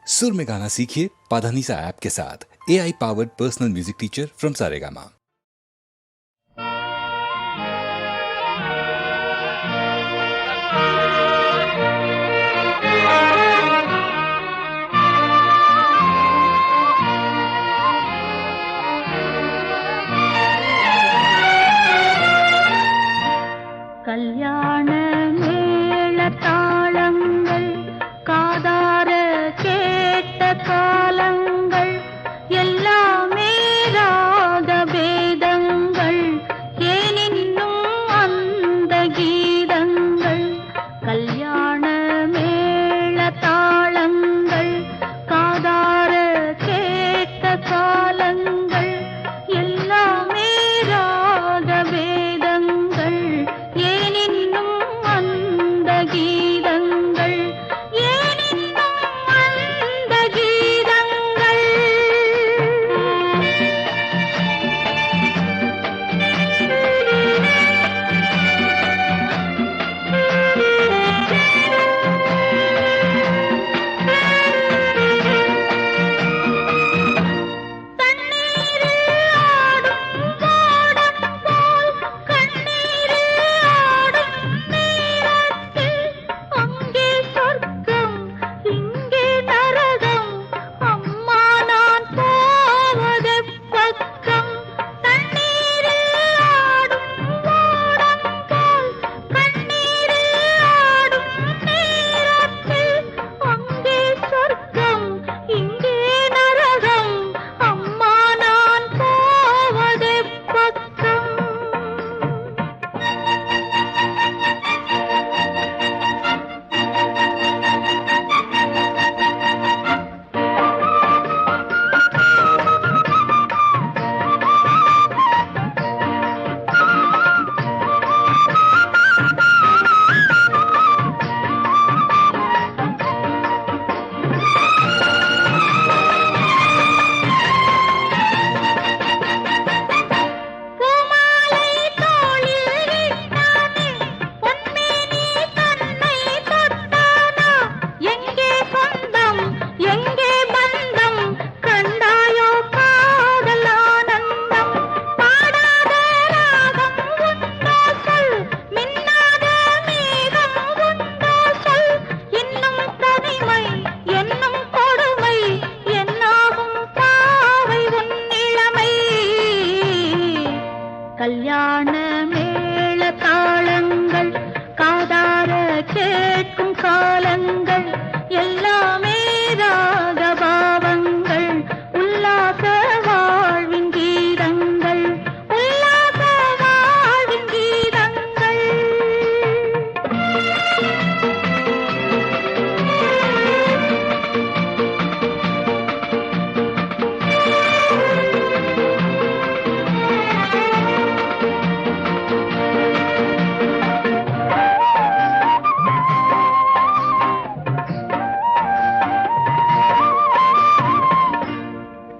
सुर में गाना सीखिए पाधानीसा ऐप के साथ। AI powered personal music teacher from Saregama. கல்யாண மேள தாளங்கள் காதார கேட்ட காலங்கள் எல்லாமே ராக பேதங்கள் ஏனின்னும் அந்த கீதங்கள். கல்யாண மேள தாளங்கள் காதார கேட்ட காலங்கள் எல்லாமே ராக பேதங்கள் ஏனின்னும் அந்த கீதங்கள் ஏனின்னும் அந்த கீதங்கள். தண்ணீரில் ஆடும் ஓடம் போல் கண்ணீரில் ஆடும் நேரத்தில் அங்கே சொர்க்கம் இங்கே நரகம் அம்மா நான் போவது பக்கம். தண்ணீரில் ஆடும் ஓடம் போல் கண்ணீரில் ஆடும் நேரத்தில் அங்கே சொர்க்கம் இங்கே நரகம் அம்மா நான் போவது பக்கம். பூமாலை தோளில் இட்டானே பொன்மேனி தன்னை தொட்டானா எங்கே சொந்தம் எங்கே பந்தம் கண்டாயோ காதல் ஆனந்தம். பாடாத ராகம் உண்டோ சொல் மின்னாத மேகம் உண்டோ சொல் இன்னும் தனிமை என்னும் கொடுமை என்னாகும் பாவை உன் இளமை. கல்யாண மேள தாளங்கள் காதார கேட்கும் காலங்கள் எல்லாமே ராகபாவங்கள் உல்லாச வாழ்வின் கீதங்கள் உல்லாச வாழ்வின் கீதங்கள்.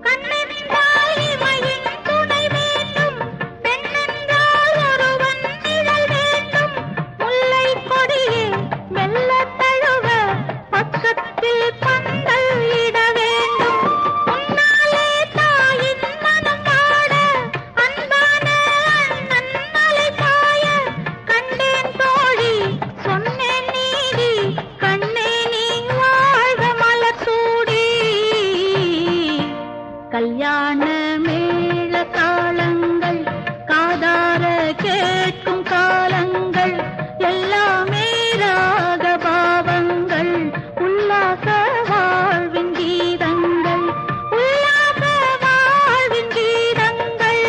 கண்ணென்றால் இமையின் துணை வேண்டும் பெண்ணென்றால் ஒருவன் நிழல் வேண்டும். முல்லை கொடியே மெல்ல தழுவ பக்கத்தில் பந்தல் இட வேண்டும். முன்னாலே தாயின் மனம் பாட அன்பான அண்ணன் மலை பாய கண்டேன் தோழி சொன்னேன் நீதி கண்ணே நீ வாழ்க மலர் சூடி. கல்யாண மேள தாளங்கள் காதார கேட்கும் காலங்கள் எல்லாமே ராகபாவங்கள் உல்லாச வாழ்வின் கீதங்கள் உல்லாச வாழ்வின் கீதங்கள்.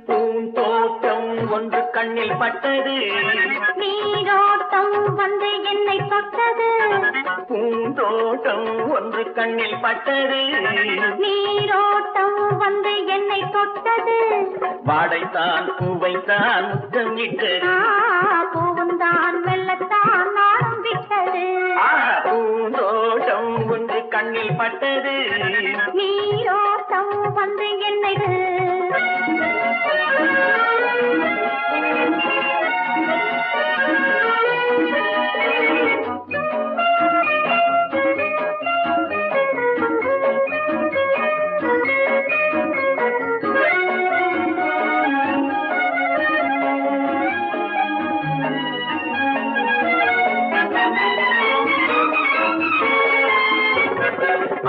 பூந்தோட்டம் ஒன்று கண்ணில் பட்டது நீரோட்டம் வந்து என்னை தொட்டது பூந்தோட்டம் ஒன்று கண்ணில் பட்டது, நீரோட்டம் வந்து என்னை தொட்டது, வாடைத்தான் பூவைத்தான் முத்தமிட்டது, பூவுந்தான் வெள்ளத்தான் நாடம் விட்டது, பூந்தோட்டம் ஒன்று கண்ணில் பட்டது, நீரோட்டம் வந்து என்னை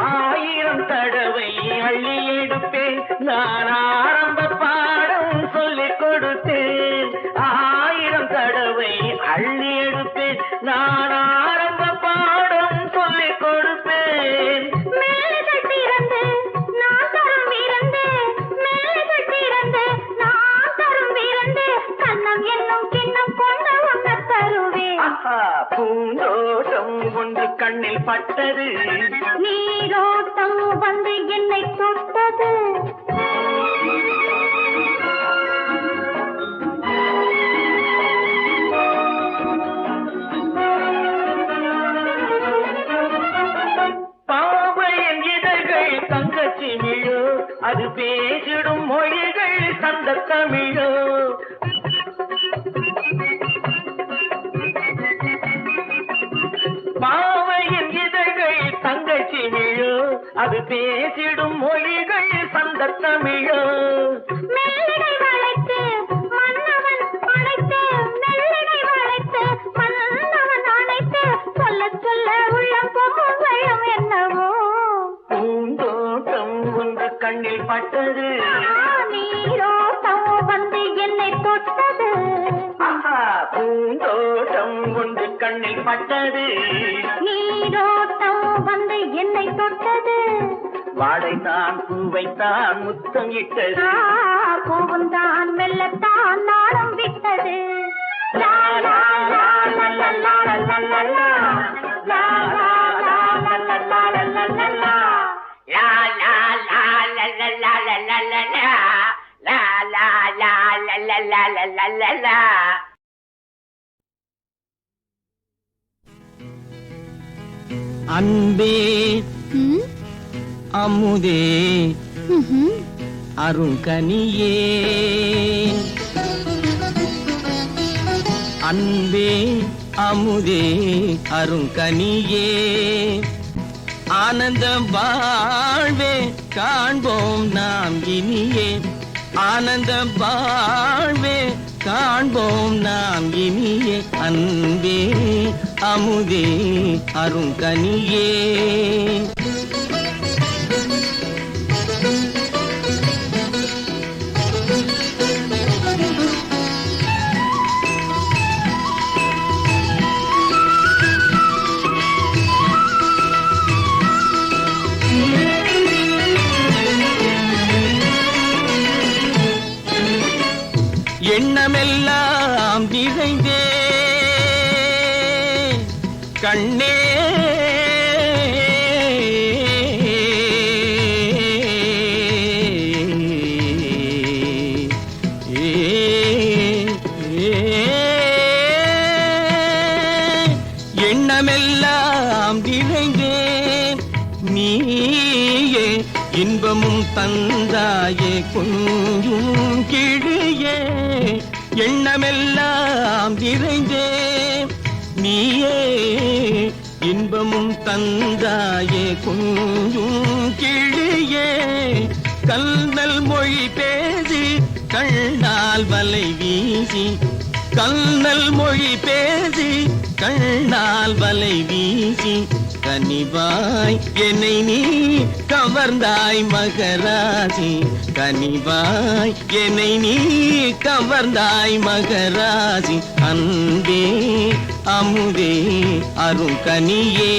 ஆயிரம் தடவை அள்ளி எடுப்பேன், நான் ஆரம்ப பாடம் சொல்லிக் கொடுத்தேன், ஆயிரம் தடவை அள்ளி எடுப்பேன், நான் ஆரம்ப பாடம் சொல்லிக் கொடுப்பேன். மேலைகள் திறந்து நான் தரும் விருந்து, மேலைகள் திறந்து நான் தரும் விருந்து, கண்ணம் என்னும் கிண்ணம் கொண்டு உண்ண தருவேன். பூந்தோட்டம் ஒன்று கண்ணில் பட்டது, நீரோட்டம் வந்து என்னை தொட்டது, பாவையின் இதழ்கள் தங்கச்சி விழோ, அது பேசிடும் மொழிகள் தந்த தமிழோ, பாவையின் இதழ்கள் தங்கச்சி விழோ, அது பேசிடும் மொழிகள் சந்த தமிழோ. மெல்லிடை வளைத்து மன்னவன் அணைத்து, மெல்லிடை வளைத்து மன்னவன் அணைத்து, சொல்ல சொல்ல உள்ளம் பொங்கும் வெள்ளம் என்னவோ. பூந்தோட்டம் ஒன்று கண்ணில் பட்டது, நீரோட்டம் வந்து என்னை தொட்டது, பூந்தோட்டம் ஒன்று கண்ணில் பட்டது, நீரோட்டம் வந்து என்னை தொட்டது, வாடைத்தான் பூவைத்தான் முத்தம் இட்டது, பூவுந்தான் மெல்லத்தான் நாடம் விட்டது. லா லா லா லா லா லா லா லா லா. லா லா லா லா லா லா லா லா லா லா. La la la la la la la la la la. La la la la la la la la la la. அன்பே அமுதே அருங்கனியே, அன்பே அமுதே அருங்கனியே, ஆனந்தம் வாழ்வே காண்போம் நாம் இனியே, ஆனந்தம் வாழ்வே காண்போம் நாம் இனியே, அன்பே அமுதே அருங்கனியே. எண்ணமெல்லாம் நிறைந்தே கண்ணே, எண்ணமெல்லாம் நிறைந்தேன் நீயே, இன்பமும் தந்தாயே கொஞ்சும் கிழியே, எண்ணமெல்லாம் நிறைந்தே நீயே, இன்பமும் தந்தாயே கொஞ்சும் கிழியே, கல்நல் மொழி பேசி கண்ணால் வலை வீசி, கல்நல் மொழி பேசி கண்ணால் வலை வீசி, கனிவாய் என்னை நீ கவர்ந்தாய் மகராசி, கனிவாய் என்னை நீ கவர்ந்தாய் மகராசி, அன்பே அமுதே அருங்கனியே.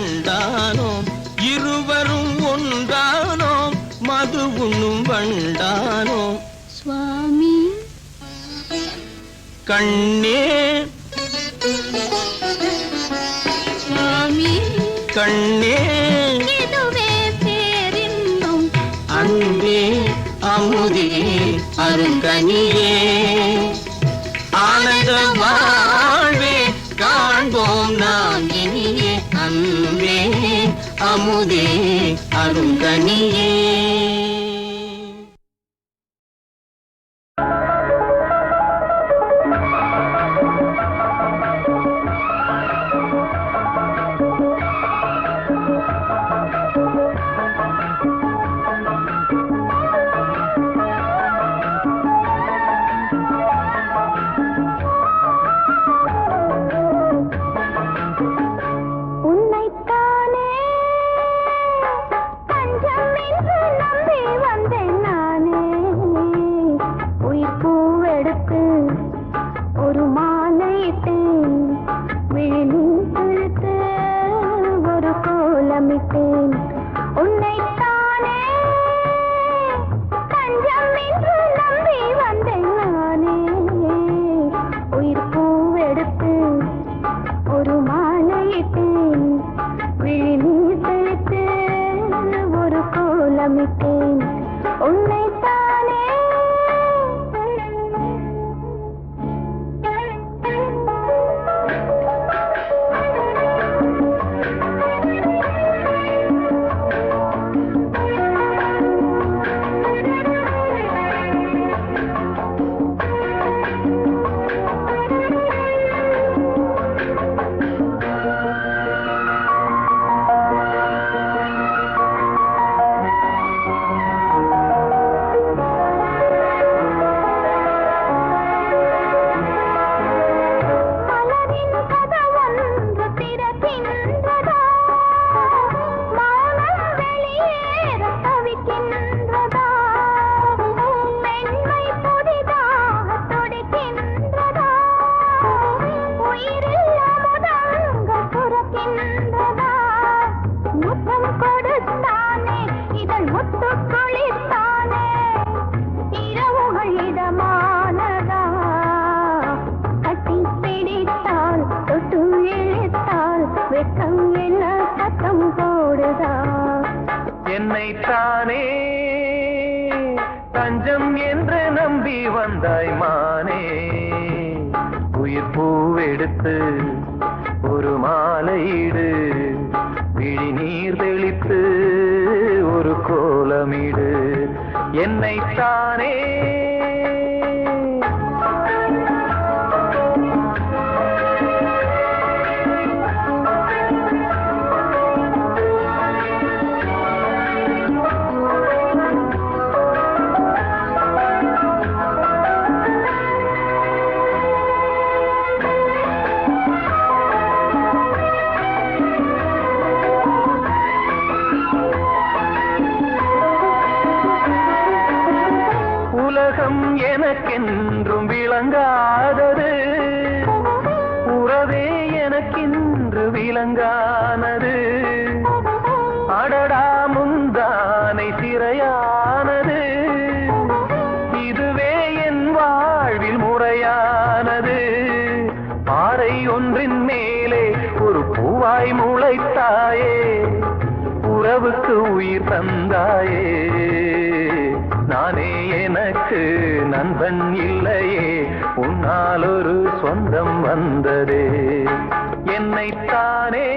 கண்டானோம், இருவரும் ஒன்றானோம், மது உண்ணும் வண்டானோம். சுவாமி கண்ணே சுவாமி கண்ணே இதுவே பேரின்பம். அன்பே அமுதே அருங்கனியே ஆனந்த வாழ்வே காண்போம் நாம் இனியே. அன்பே அமுதே அருங்கனியே. உன்னைத்தானே தஞ்சம் என்று நம்பி வந்தேன் நானே. உயிர் பூவெடுத்து ஒரு மாலையிட்டு விழிநீர் துளித்து ஒரு கோலமிட்டேன். உன்னைத்தானே தஞ்சம் என்று நம்பி வந்தேன் நானே. உயிர் பூவெடுத்து ஒரு மாலையிட்டேன் விழிநீர் தெளித்து ஒரு கோலமிட்டேன். உன்னைத்தானே மலரின் கதவொன்று திறக்கின்றதா? மௌனம் வெளியேற தவிக்கின்றதா? பெண்மை புதிதாக துடிக்கின்றதா? உயிரில் அமுதங்கள் சுரக்கின்றதா? முத்தம் கொடுத்தானே இதழ் முத்து குளித்தானே. இரவுகள் இதமானதா? கட்டி பிடித்தால் தொட்டு இழுத்தால் வெட்கம் என்ன சத்தம் போடுதா? என்னைத்தானே தஞ்சம் என்று நம்பி வந்தாய் மானே. உயிர் பூவெடுத்து ஒரு மாலையிடு விழி நீர் தெளித்து ஒரு கோலமிடு. என்னைத்தானே உலகம் எனக்கென்றும் விளங்காதது, உறவே எனக்கின்று விளங்கானது. அடடா முந்தானை சிறையானது, இதுவே என் வாழ்வில் முறையானது. பாறை ஒன்றின் மேலே ஒரு பூவாய் முளைத்தாயே, உறவுக்கு உயிர் தந்தாயே. நானே எனக்கு நண்பன் இல்லையே, உன்னால் ஒரு சொந்தம் வந்ததே. என்னைத்தானே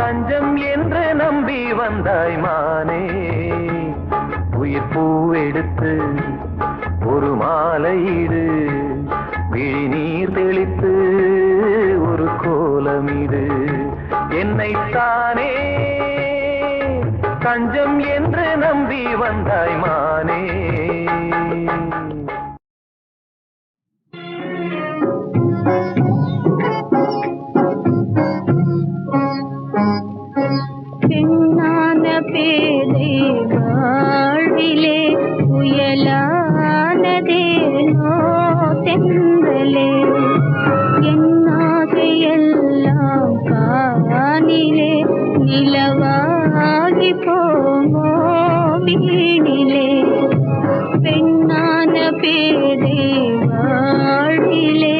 தஞ்சம் என்று நம்பி வந்தாய் மானே. உயிர் பூவெடுத்து ஒரு மாலையிடு விழி நீர் தெளித்து ஒரு கோலமிடு. என்னைத்தானே தஞ்சம் என்று நம்பி வந்தாய் மானே. பெண்ணான பேதை வாழ்விலே புயலானதேனோ தென்றலே. என் ஆசையெல்லாம் காண நிலவாகி போமோ வீணிலே பெண்ணான பேதை வாழ்விலே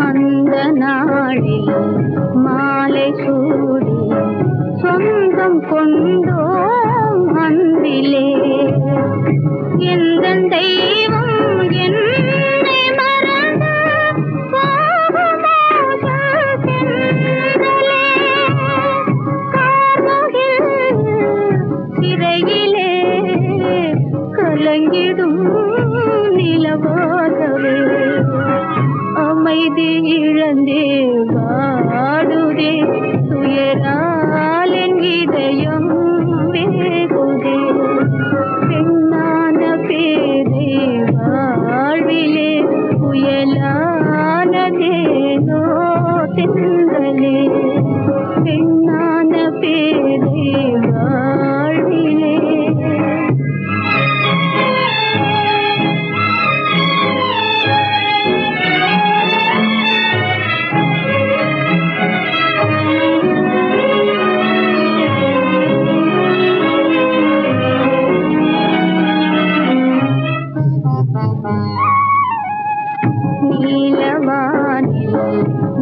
அந்த நாளில் மாலை சூடி சொந்தம் கொண்டோம் அன்பிலே எந்தன் தெய்வம் என்னை மறந்து போகுமோ சென்றலே கார்முகில் சிறையிலே கலங்கிடும் நிலவாகவே அமைதி இழந்தே வாடுதே துயரால் என் இதயம் வேகுதே பெண்ணான பேதை வாழ்விலே புயலானதேனோ தென்றலே பெண்ணான பேதை வாழ்விலே நீலவானில்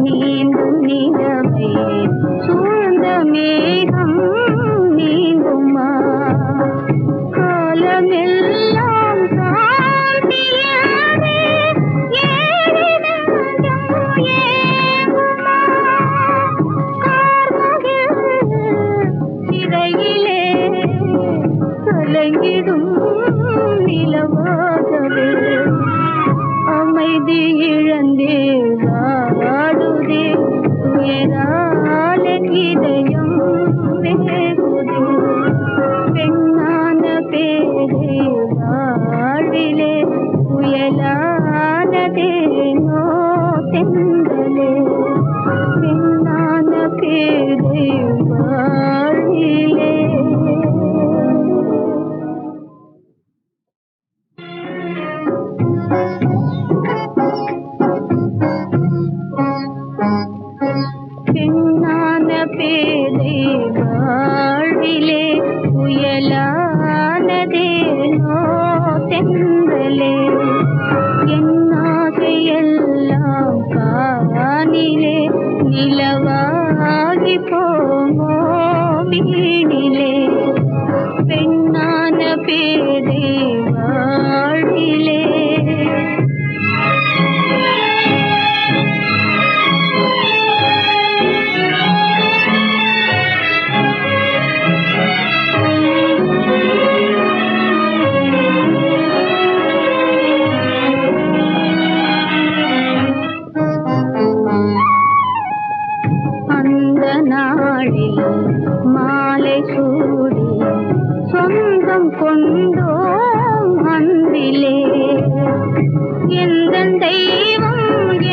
நீந்தும் நிலவை சூழ்ந்த மேகம் நீங்குமா காலமெல்லாம் சாந்தியாவே ஏறினதும் ஏங்குமா கார்முகில் சிறையிலே கலங்கிடும் நிலவாகவே அமைதி இழந்தே வாடுதே துயரால் என் இதயம் வேகுதே பெண்ணான பேதை வாழ்விலே புயலானதேனோ தென்றலே பெண்ணான பேதை வாழ்விலே பெண்ணான பேதை வாழ்விலே புயலானதேனோ தென்றலே என் ஆசையெல்லாம் காணிலே நிலவாகி போமோ வீணிலே பெண்ணான பேதை வாழ்விலே அந்த நாளில் மாலை சூடி சொந்தம் கொண்டோம் அன்பிலே எந்தன் தெய்வம்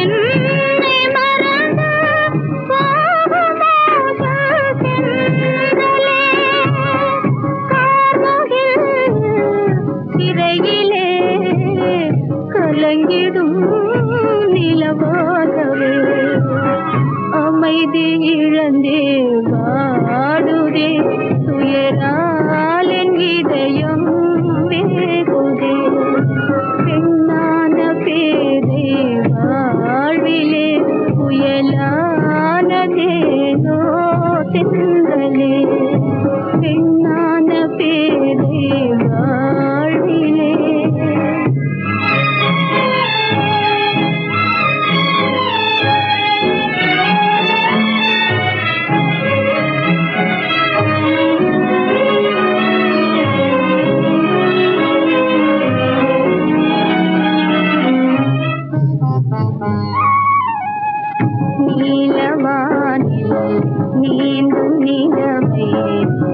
என்னை மறந்து போகுமோ சென்றலே கார்முகில் சிறையிலே கலங்கிடும் நிலவாகவே அமைதி இழந்தே வாடுதே துயரால் என் இதயம் வேகுதே பெண்ணான பேதை வாழ்விலே புயலானதேனோ தென்றலே பெண்ணான பேதை வாழ்விலே நீலவானில் நீந்தும் நிலவை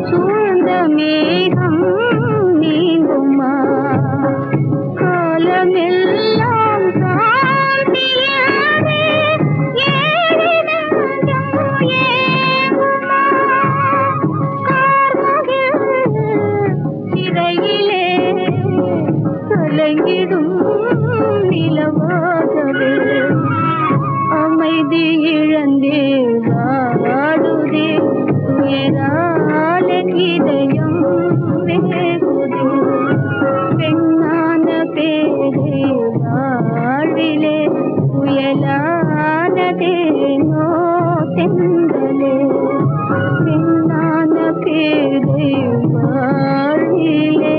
சூழ்ந்த மேகம் நீங்குமா காலமெல்லாம் சாந்தியாவே விதி இழந்தே வாடுதே துயராலே இதயம் வேகுதே பெண்ணான பேரே வாழ்விலே புயலானதேனோ தென்றலே பெண்ணான பேரே வாழ்விலே.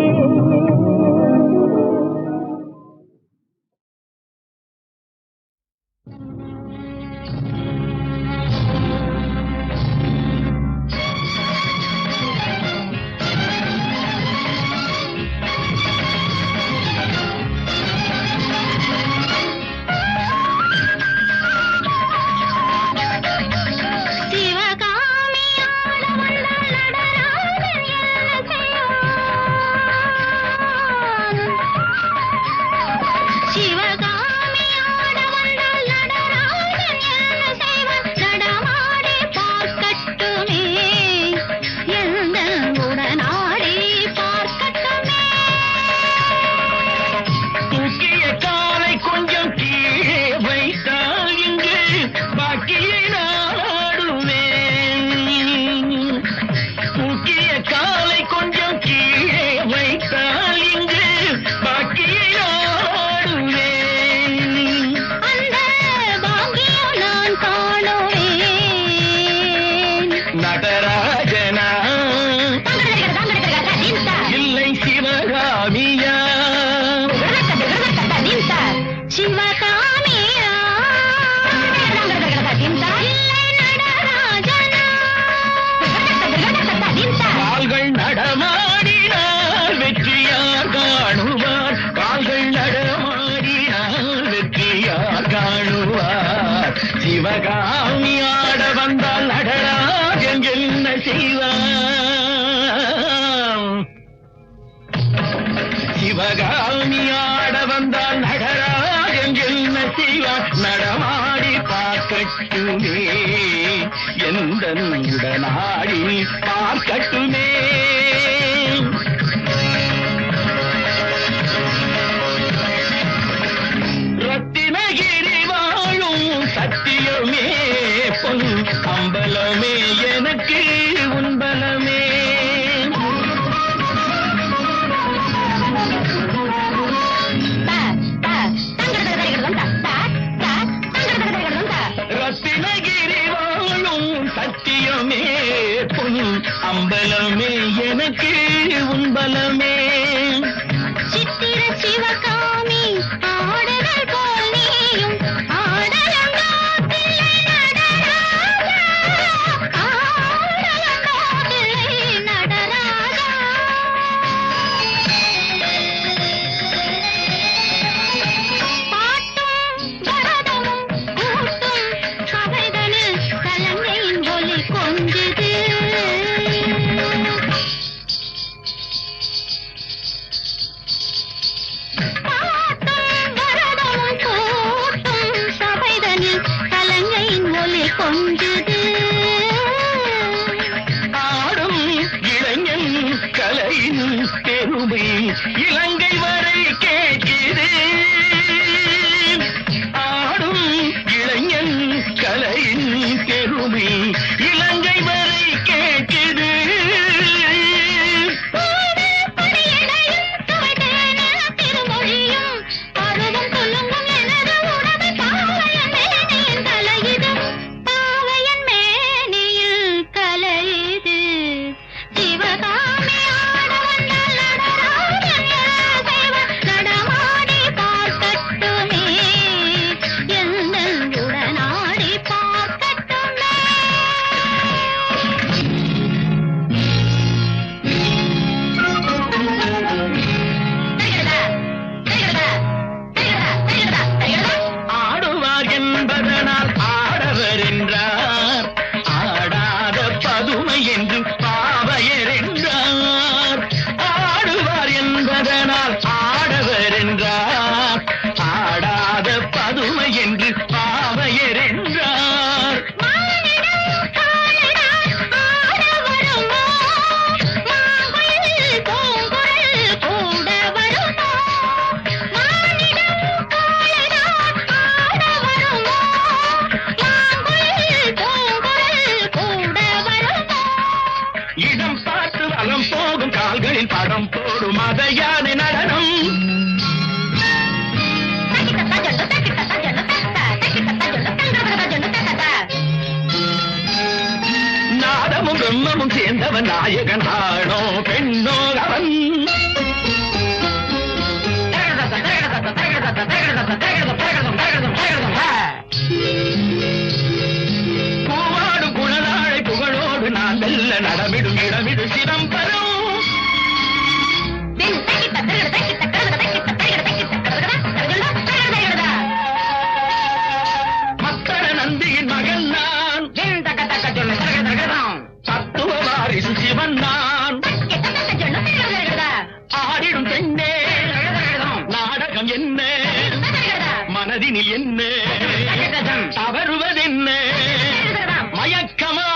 சிவகாமி ஆட வந்தால் நடராஜன் என்ன செய்வான்? சிவகாமி ஆட வந்தால் நடராஜன் என்ன செய்வான்? நடமாடி பார்க்கட்டுமே எந்த உடனாடி பார்க்கட்டுமே. ரத்தினகிரி வாழும் சத்தியமே பொன் அம்பலமே எனக்கு உன்பலமே. ரத்தினகிரி வாழும் சத்தியமே பொன் அம்பலமே எனக்கு உன்பலமே. சித்திர சிவகாமி ஆடுதல் போல் நீயும் ஆடலங்கோ தில்லை நடராஜா, ஆடலங்கோ தில்லை நடராஜா. பாட்டும் பரதமும் கூட்டும் சபைதனில் கலங்கையின் ஒலி கொஞ்சுது. கொஞ்சுது ஆடும் இளைஞன் கலையின் பெருமை இலங்கை வரை கேட்குது. ஆடும் இளைஞன் கலையின் பெருமை இலங்கை வரை கேட்குது. திருமொழியும் பருவம் சொல்லுங்கும் எனது உடமை பாவையன் மேனியின் தலையிடும் பாவையன் மேனியில் கலையுது. சிவகாமி ஆட வந்தால் நடராஜன் செய்வன் நடமாடி பார்க்கட்டுமே எந்த உடனாடி பார்க்கட்டுமே. ஆடுவார் என்பதனால் ஆடவர் என்றார், ஆடாத பதுமை என்று பாவையர் என்றார். ஆடுவார் என்பதனால் ஆடவர் என்றார், ஆடாத பதுமை என்று பாவையர் என்றார். மானிடம் காலிடால் ஆட வருமோ, மாங்குயில் பூங்குழல் கூட வருமோ. மானிடம் காலிடால் ஆட வருமோ, மாங்குயில் அவன் நாயகன் ஆணோ பெண்ணோ அவன் பூவாடும் குழலாழை புகழோடு நான் வெல்ல நடமிடும் இடமிடு சிதம்பரம் மக்கள நந்தியின் மகன் நான் தத்துவ வாரிசு சிவன் நான் ஆடிடும் பெண்ணே நாடகம் என்ன மனதினில் என்ன தவறுவதென்ன மயக்கமா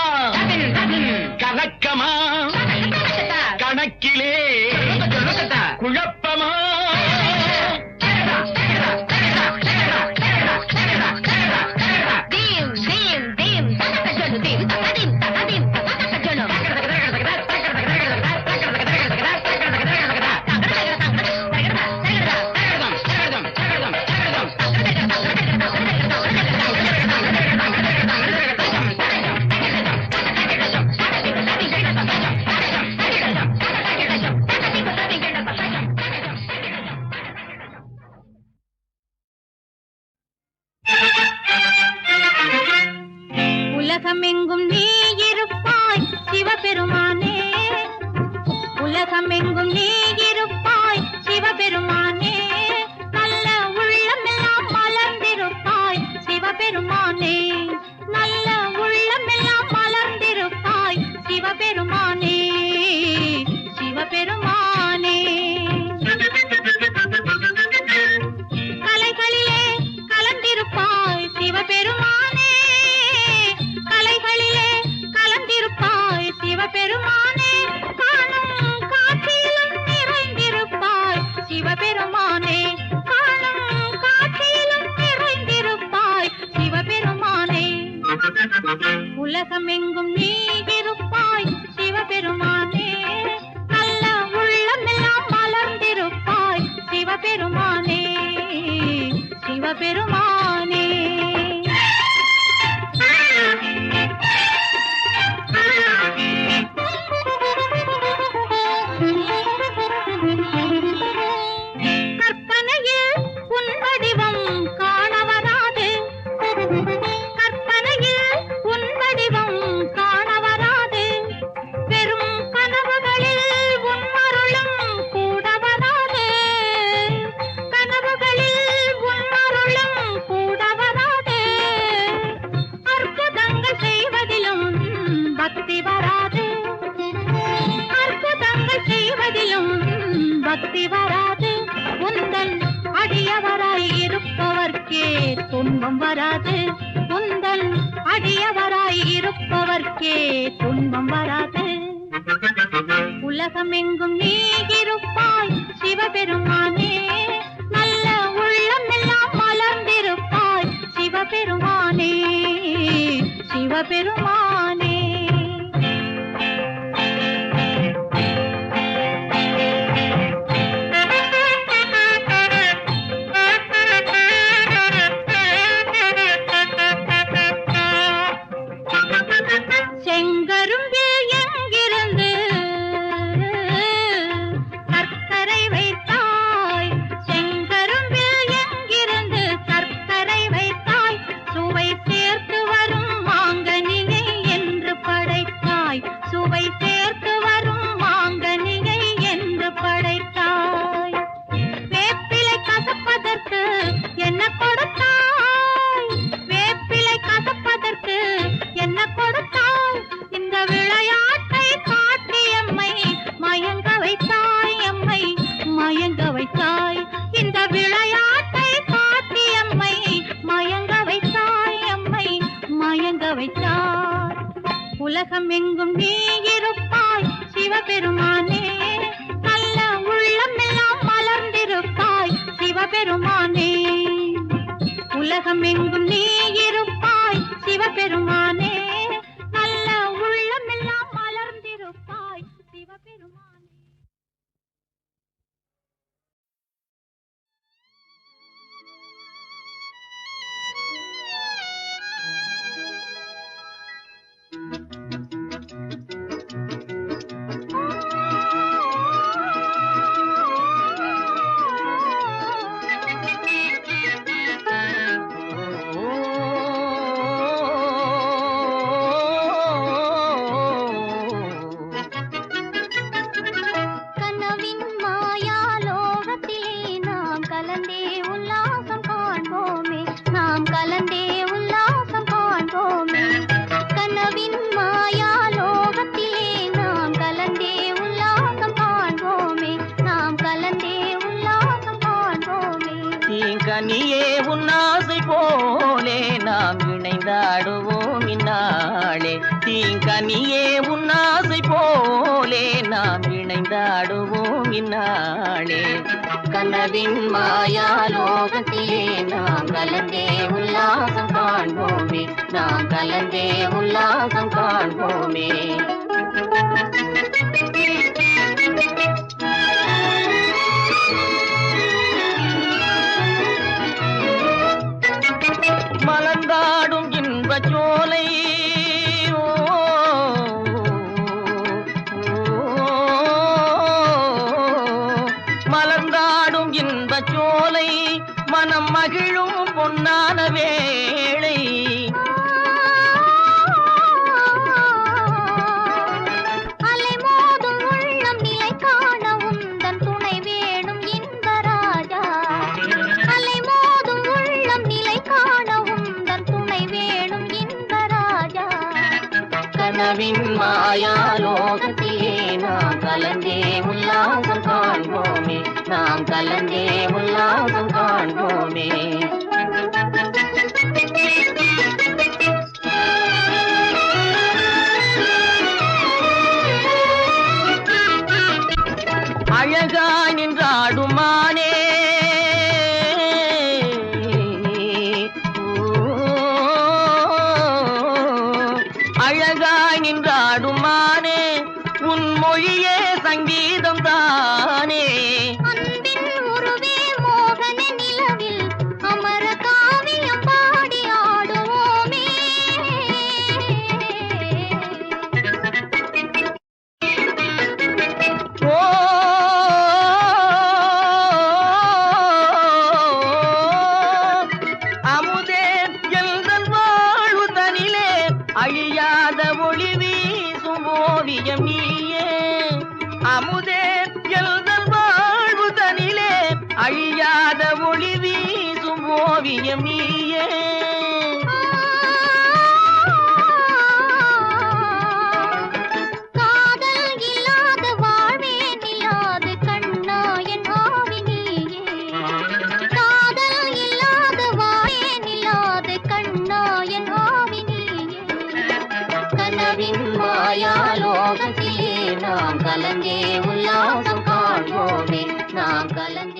கலக்கமா கணக்கிலே குழப்பமா உலகமெங்கும் நீ இருப்பாய் சிவபெருமானே, உலகமெங்கும் நீ இருப்பாய் சிவபெருமானே, நல்ல உள்ளமெல்லாம் மலர்ந்திருப்பாய் சிவபெருமானே, நல்ல உள்ளமெல்லாம் மலர்ந்திருப்பாய் சிவபெருமானே, சிவபெருமானே. கலைகளிலே கலந்திருப்பாய் சிவபெருமானே, கலைகளிலே கலந்திருப்பாய் சிவபெருமானே, காணும் காட்சியிலும் நிறைந்திருப்பாய் சிவபெருமானே, காணும் காட்சியிலும் நிறைந்திருப்பாய் சிவபெருமானே. உலகமெங்கும் நீ இருப்பாய் சிவபெருமானே, நல்ல உள்ளமெல்லாம் மலர்ந்திருப்பாய் சிவபெருமானே, சிவபெருமானே. கற்பனையில் உன் வடிவம் காண வராது, கற்பனையில் உன் வடிவம் காண வராது, பெரும் கனவுகளில் உன் அருளும் கூட வராது, கனவுகளில் உன் அருளும் கூட வராது, அற்புதங்கள் செய்வதிலும் பக்தி வராது, அற்புதங்கள் செய்வதிலும் பக்தி வராது, உந்தன் அடியவராய் இருப்பவர்க்கே துன்பம் வராது, உந்தன் அடியவராய் இருப்பவர்க்கே துன்பம் வராது. உலகமெங்கும் நீ இருப்பாய் சிவபெருமானே, நல்ல உள்ளமெல்லாம் மலர்ந்திருப்பாய் சிவபெருமானே, சிவபெருமானே. செங்கரும்பில் எங்கிருந்து சர்க்கரை வைத்தாய், செங்கரும்பில் எங்கிருந்து சர்க்கரை வைத்தாய், சுவை சேர்த்து வரும் மாங்கனியை என்று படைத்தாய், சுவை சேர்த்து வரும் மாங்கனியை என்று படைத்தாய், வேப்பிலை கசப்பதற்கு என்ன கொடுத்தாய், வேப்பிலை கசப்பதற்கு என்ன கொடுத்தாய், இந்த விளையாட்டை காட்டி எம்மை மயங்க வைத்தாய், எம்மை மயங்க வைத்தாய், இந்த விளையாட்டை காட்டி எம்மை மயங்க வைத்தாய், எம்மை மயங்க வைத்தாய். உலகமெங்கும் நீ இருப்பாய் சிவபெருமானே, நல்ல உள்ளமெல்லாம் மலர்ந்திருப்பாய் சிவபெருமானே, உலகமெங்கும் நீ இருப்பாய் சிவபெருமானே, நல்ல உள்ளமெல்லாம் மலர்ந்திருப்பாய் சிவபெருமானே. கலந்தே உல்லாசம் காண்போமே கனவின் மாயா லோகத்திலே நாம் கலந்தே உல்லாசம் காண்போமே நாம் கலந்தே உல்லாசம் காண்போமே தீங்கனியே உன்னாசை போலே நாம் இணைந்தாடுவோம் இந்நாளே தீங்கனியே உன்னாசை போலே நாம் இணைந்தாடுவோம் இந்நாளே கனவின் மாயா லோகத்திலே நாம் கலந்தே உல்லாசம் காண்போமே நாம் கலந்தே உல்லாசம் காண்போமே மலர்ந்தாடும் இன்பச் சோலை மலர்ந்தாடும் இன்பச் சோலை மனம் மகிழும் பொன்னான வேளை அலைமோதும் உள்ளம் நிலை காண உந்தன் துணை வேணும் இந்த ராஜா அலைமோதும் உள்ளம் நிலை காண உந்தன் துணை வேணும் இந்த ராஜா கனவின் மாயா லோகத்திலே நாம் கலந்தே உல்லாசம் காண்போமே நாம் கலந்தே உல்லாசம் காண்போமே அழகாய் நின்றாடுமானே அழகாய் நின்றாடுமானே உன் மொழியே சங்கீதம் தானே அன்பின் உருவே மோகன நிலவில் அமர காவியம் பாடி ஆடுவோமே ஓ அமுதே எல்தன் வாழ்வு தனிலே அழியாத ஒளி வீசும் ஓவியம் நீயே அமுதே எல்தன் வாழ்வு தனிலே அழியாத ஒளி வீசும் ஓவியம் நீயே காதல் இல்லாத வாழ்வே நிலாது கண்ணா என் ஆவி நீயே காதல் இல்லாத வாழ்வே நிலாது கண்ணா என் ஆவி நீயே கனவின் மாயா லோகத்திலே நாம் கலந்தே உல்லாசம் காண்போமே நாம் கலந்தே